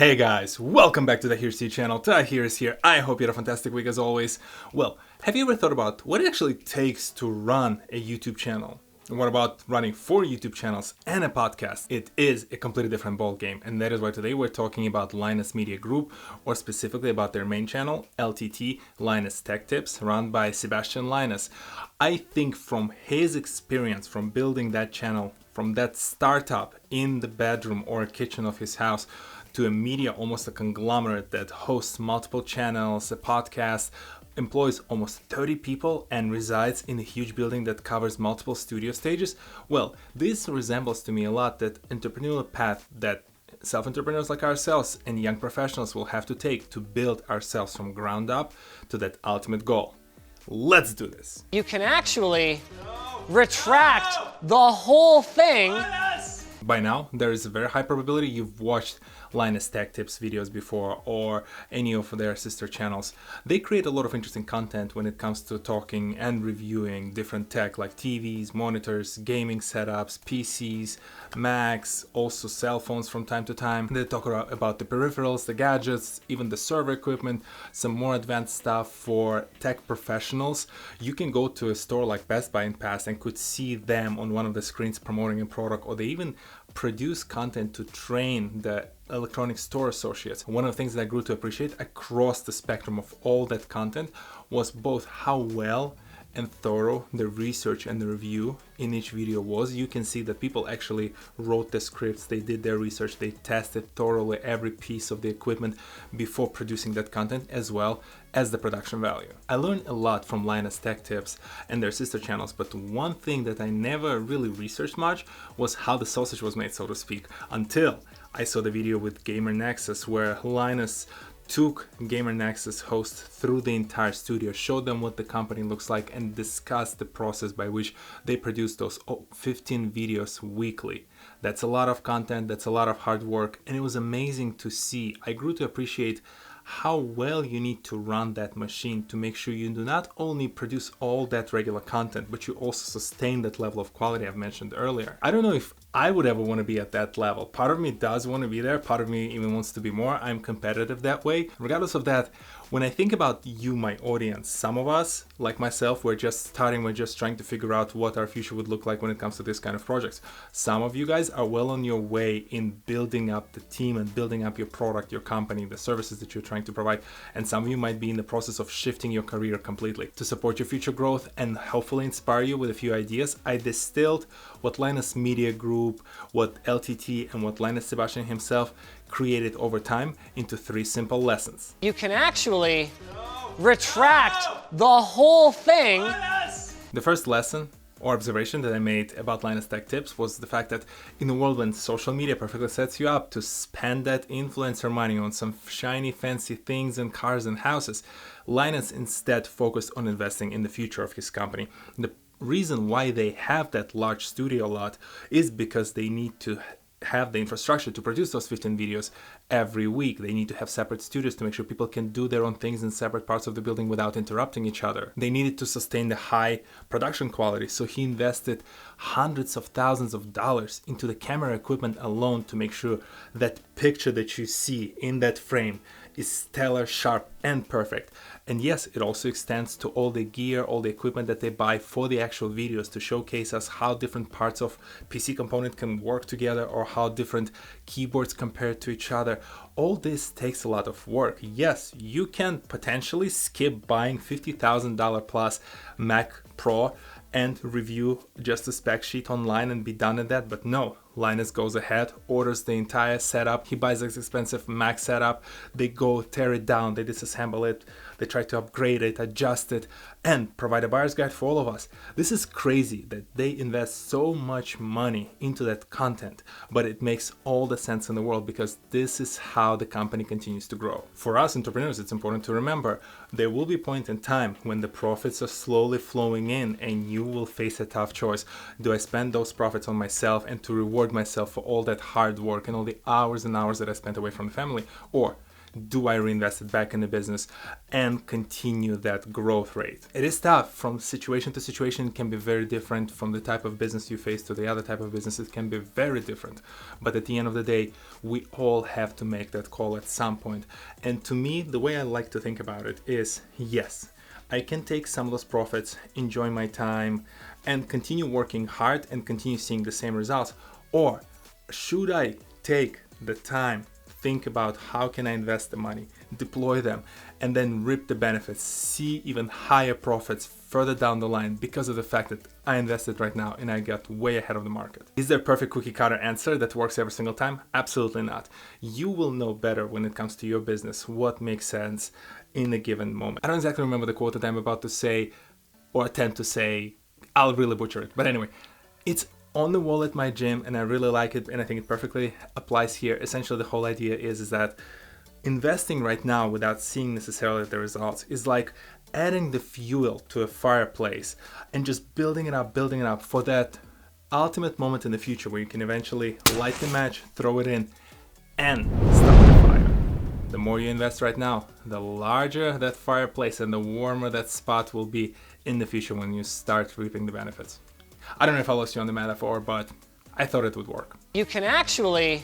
Hey guys, welcome back to the TohirT channel. TohirT is here. I hope you had a fantastic week as always. Well, have you ever thought about what it actually takes to run a YouTube channel? And what about running 4 YouTube channels and a podcast? It is a completely different ball game, and that is why today we're talking about Linus Media Group, or specifically about their main channel, LTT, Linus Tech Tips, run by Sebastian Linus. I think from his experience from building that channel, from that startup in the bedroom or kitchen of his house, to a media, almost a conglomerate that hosts multiple channels, a podcast, employs almost 30 people and resides in a huge building that covers multiple studio stages. Well, this resembles to me a lot that entrepreneurial path that self-entrepreneurs like ourselves and young professionals will have to take to build ourselves from ground up to that ultimate goal. Let's do this. You can actually retract the whole thing. By now, there is a very high probability you've watched Linus Tech Tips videos before or any of their sister channels. They create a lot of interesting content when it comes to talking and reviewing different tech like TVs, monitors, gaming setups, PCs, Macs, also cell phones from time to time. They talk about the peripherals, the gadgets, even the server equipment, some more advanced stuff for tech professionals. You can go to a store like Best Buy in past and could see them on one of the screens promoting a product, or they even produce content to train the electronic store associates. One of the things that I grew to appreciate across the spectrum of all that content was both how well and thorough the research and the review in each video was. You can see that people actually wrote the scripts, they did their research, they tested thoroughly every piece of the equipment before producing that content, as well as the production value. I learned a lot from Linus Tech Tips and their sister channels, but one thing that I never really researched much was how the sausage was made, so to speak, until I saw the video with Nexus where Linus took Nexus hosts through the entire studio, showed them what the company looks like, and discussed the process by which they produce those 15 videos weekly. That's a lot of content, that's a lot of hard work, and it was amazing to see. I grew to appreciate how well you need to run that machine to make sure you do not only produce all that regular content, but you also sustain that level of quality I've mentioned earlier. I don't know if I would ever want to be at that level. Part of me does want to be there, part of me even wants to be more. I'm competitive that way. Regardless of that, when I think about you, my audience, some of us, like myself, we're just starting, we're just trying to figure out what our future would look like when it comes to this kind of projects. Some of you guys are well on your way in building up the team and building up your product, your company, the services that you're trying to provide. And some of you might be in the process of shifting your career completely. To support your future growth and hopefully inspire you with a few ideas, I distilled what Linus Media Group, what LTT, and what Linus Sebastian himself created over time into 3 simple lessons. You can actually retract the whole thing. The first lesson or observation that I made about Linus Tech Tips was the fact that in a world when social media perfectly sets you up to spend that influencer money on some shiny fancy things and cars and houses, Linus instead focused on investing in the future of his company. The reason why they have that large studio lot is because they need to have the infrastructure to produce those 15 videos every week. They need to have separate studios to make sure people can do their own things in separate parts of the building without interrupting each other. They needed to sustain the high production quality, so he invested hundreds of thousands of dollars into the camera equipment alone to make sure that picture that you see in that frame is stellar, sharp, and perfect. And yes, it also extends to all the gear, all the equipment that they buy for the actual videos to showcase us how different parts of PC component can work together or how different keyboards compare to each other. All this takes a lot of work. Yes, you can potentially skip buying $50,000 plus Mac Pro and review just a spec sheet online and be done at that, but no. Linus goes ahead, orders the entire setup, he buys this expensive Mac setup, they go tear it down, they disassemble it, they try to upgrade it, adjust it, and provide a buyer's guide for all of us. This is crazy that they invest so much money into that content, but it makes all the sense in the world because this is how the company continues to grow. For us entrepreneurs, it's important to remember there will be a point in time when the profits are slowly flowing in and you will face a tough choice. Do I spend those profits on myself and to reward myself for all that hard work and all the hours and hours that I spent away from the family? Or Do I reinvest it back in the business and continue that growth rate? It is tough. From situation to situation, it can be very different. From the type of business you face to the other type of business, it can be very different. But at the end of the day, we all have to make that call at some point. And to me, the way I like to think about it is, yes, I can take some of those profits, enjoy my time, and continue working hard and continue seeing the same results. Or should I take the time, think about how can I invest the money, deploy them, and then reap the benefits, see even higher profits further down the line because of the fact that I invested right now and I got way ahead of the market? Is there a perfect cookie cutter answer that works every single time? Absolutely not. You will know better when it comes to your business what makes sense in a given moment. I don't exactly remember the quote that I'm about to say or attempt to say. I'll really butcher it. But anyway, it's on the wall at my gym and I really like it and I think it perfectly applies here. Essentially, the whole idea is that investing right now without seeing necessarily the results is like adding the fuel to a fireplace and just building it up for that ultimate moment in the future where you can eventually light the match, throw it in, and start the fire. The more you invest right now, the larger that fireplace and the warmer that spot will be in the future when you start reaping the benefits. I don't know if I lost you on the metaphor, but I thought it would work. You can actually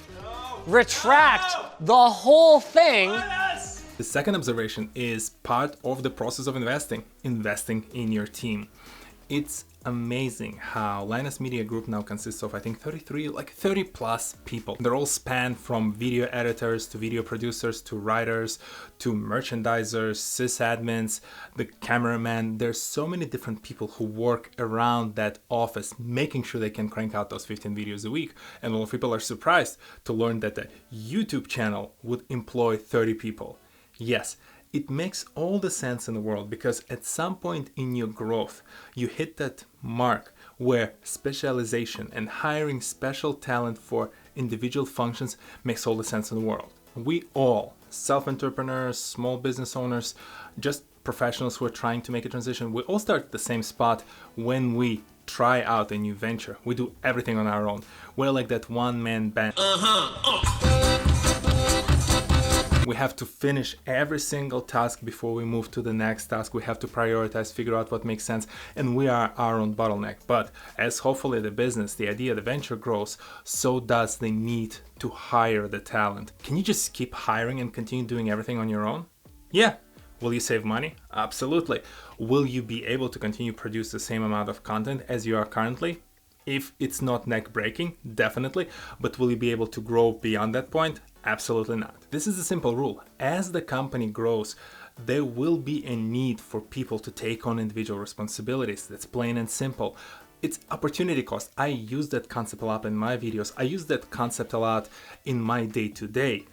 retract the whole thing. The second observation is part of the process of investing in your team. It's amazing how Linus Media Group now consists of, I think, 30 plus people. They're all spanned from video editors to video producers to writers to merchandisers, sysadmins, the cameraman. There's so many different people who work around that office, making sure they can crank out those 15 videos a week. And a lot of people are surprised to learn that the YouTube channel would employ 30 people. Yes, it makes all the sense in the world because at some point in your growth, you hit that mark where specialization and hiring special talent for individual functions makes all the sense in the world. We all, self-entrepreneurs, small business owners, just professionals who are trying to make a transition, we all start at the same spot when we try out a new venture. We do everything on our own. We're like that one-man band. We have to finish every single task before we move to the next task. We have to prioritize, figure out what makes sense, and we are our own bottleneck. But as hopefully the business, the idea, the venture grows, so does the need to hire the talent. Can you just keep hiring and continue doing everything on your own? Yeah. Will you save money? Absolutely. Will you be able to continue produce the same amount of content as you are currently? If it's not neck-breaking, definitely. But will you be able to grow beyond that point? Absolutely not. This is a simple rule. As the company grows, there will be a need for people to take on individual responsibilities. That's plain and simple. It's opportunity cost. I use that concept a lot in my videos. I use that concept a lot in my day-to-day.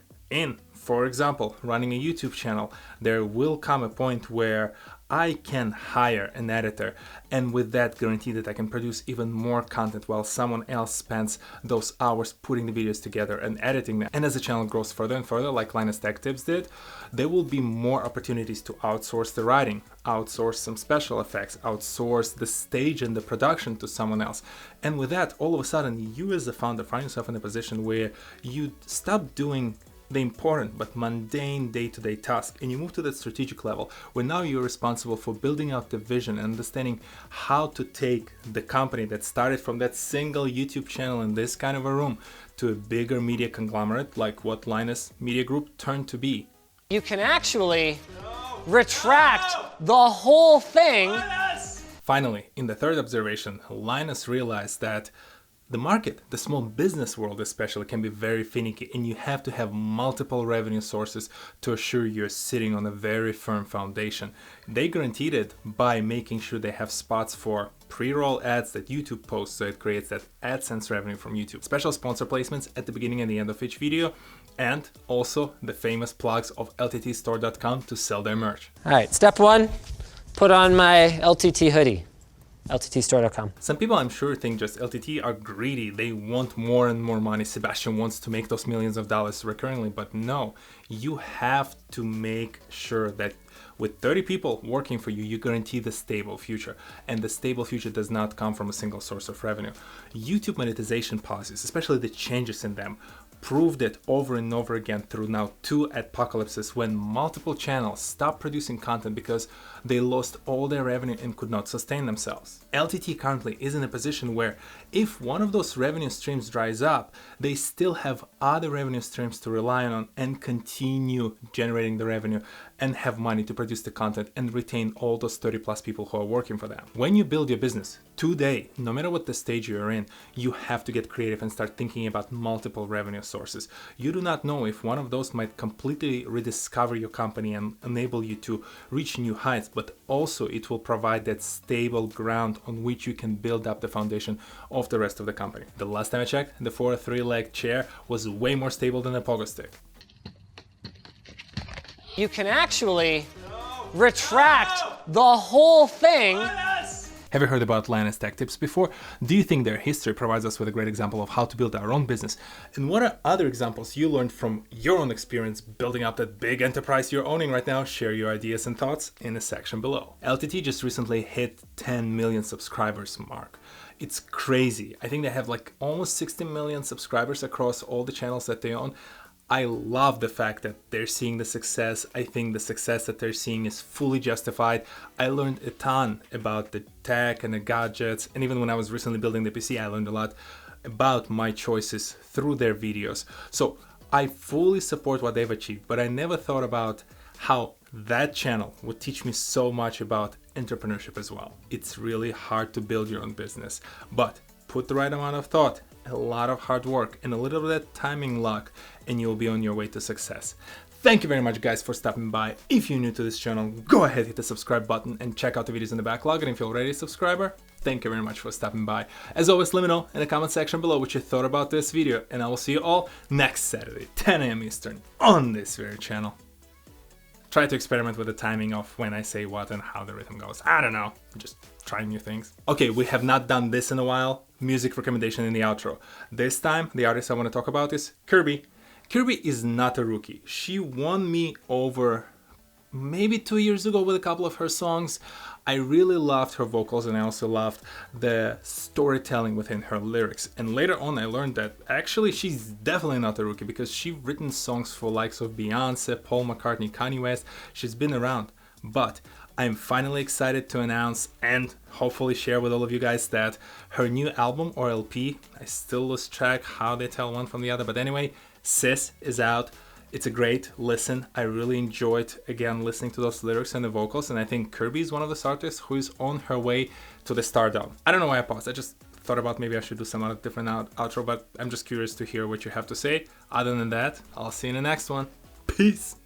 For example, running a YouTube channel, there will come a point where I can hire an editor and with that guarantee that I can produce even more content while someone else spends those hours putting the videos together and editing them. And as the channel grows further and further, like Linus Tech Tips did, there will be more opportunities to outsource the writing, outsource some special effects, outsource the stage and the production to someone else. And with that, all of a sudden, you as a founder find yourself in a position where you stop doing the important but mundane day-to-day task and you move to that strategic level where now you're responsible for building out the vision and understanding how to take the company that started from that single YouTube channel in this kind of a room to a bigger media conglomerate like what Linus Media Group turned to be. You can actually retract the whole thing. Finally, in the third observation, Linus realized that the market, the small business world especially, can be very finicky and you have to have multiple revenue sources to assure you're sitting on a very firm foundation. They guaranteed it by making sure they have spots for pre-roll ads that YouTube posts so it creates that AdSense revenue from YouTube. Special sponsor placements at the beginning and the end of each video, and also the famous plugs of lttstore.com to sell their merch. All right, step one, put on my LTT hoodie. lttstore.com. Some people I'm sure think just LTT are greedy. They want more and more money. Sebastian wants to make those millions of dollars recurringly, but no, you have to make sure that with 30 people working for you, you guarantee the stable future. And the stable future does not come from a single source of revenue. YouTube monetization policies, especially the changes in them, proved it over and over again through now 2 apocalypses when multiple channels stopped producing content because they lost all their revenue and could not sustain themselves. LTT currently is in a position where if one of those revenue streams dries up, they still have other revenue streams to rely on and continue generating the revenue and have money to produce the content and retain all those 30 plus people who are working for them. When you build your business today, no matter what the stage you're in, you have to get creative and start thinking about multiple revenue sources. You do not know if one of those might completely rediscover your company and enable you to reach new heights, but also it will provide that stable ground on which you can build up the foundation of the rest of the company. The last time I checked, the 4-3-leg chair was way more stable than a pogo stick. You can actually retract the whole thing. Have you heard about Linus tech tips before? Do you think their history provides us with a great example of how to build our own business? And what are other examples you learned from your own experience building up that big enterprise you're owning right now? Share your ideas and thoughts in the section below. LTT just recently hit 10 million subscribers mark. It's crazy. I think they have like almost 60 million subscribers across all the channels that they own. I love the fact that they're seeing the success. I think the success that they're seeing is fully justified. I learned a ton about the tech and the gadgets, and even when I was recently building the PC, I learned a lot about my choices through their videos. So I fully support what they've achieved, but I never thought about how that channel would teach me so much about entrepreneurship as well. It's really hard to build your own business, but put the right amount of thought, a lot of hard work, and a little bit of timing luck, and you'll be on your way to success. Thank you very much, guys, for stopping by. If you're new to this channel, go ahead, hit the subscribe button and check out the videos in the backlog. And if you're already a subscriber, thank you very much for stopping by. As always, let me know in the comment section below what you thought about this video, and I will see you all next Saturday, 10 a.m. Eastern, on this very channel. Try to experiment with the timing of when I say what and how the rhythm goes. I don't know, just trying new things. Okay, we have not done this in a while. Music recommendation in the outro. This time, the artist I want to talk about is Kirby. Kirby is not a rookie. She won me over maybe 2 years ago with a couple of her songs. I really loved her vocals, and I also loved the storytelling within her lyrics. And later on I learned that actually she's definitely not a rookie because she's written songs for likes of Beyonce, Paul McCartney, Kanye West. She's been around. But I'm finally excited to announce and hopefully share with all of you guys that her new album or LP, I still lose track how they tell one from the other, but anyway, Sis is out. It's a great listen. I really enjoyed, again, listening to those lyrics and the vocals, and I think Kirby is one of those artists who is on her way to the stardom. I don't know why I paused. I just thought about maybe I should do some other different outro, but I'm just curious to hear what you have to say. Other than that, I'll see you in the next one. Peace!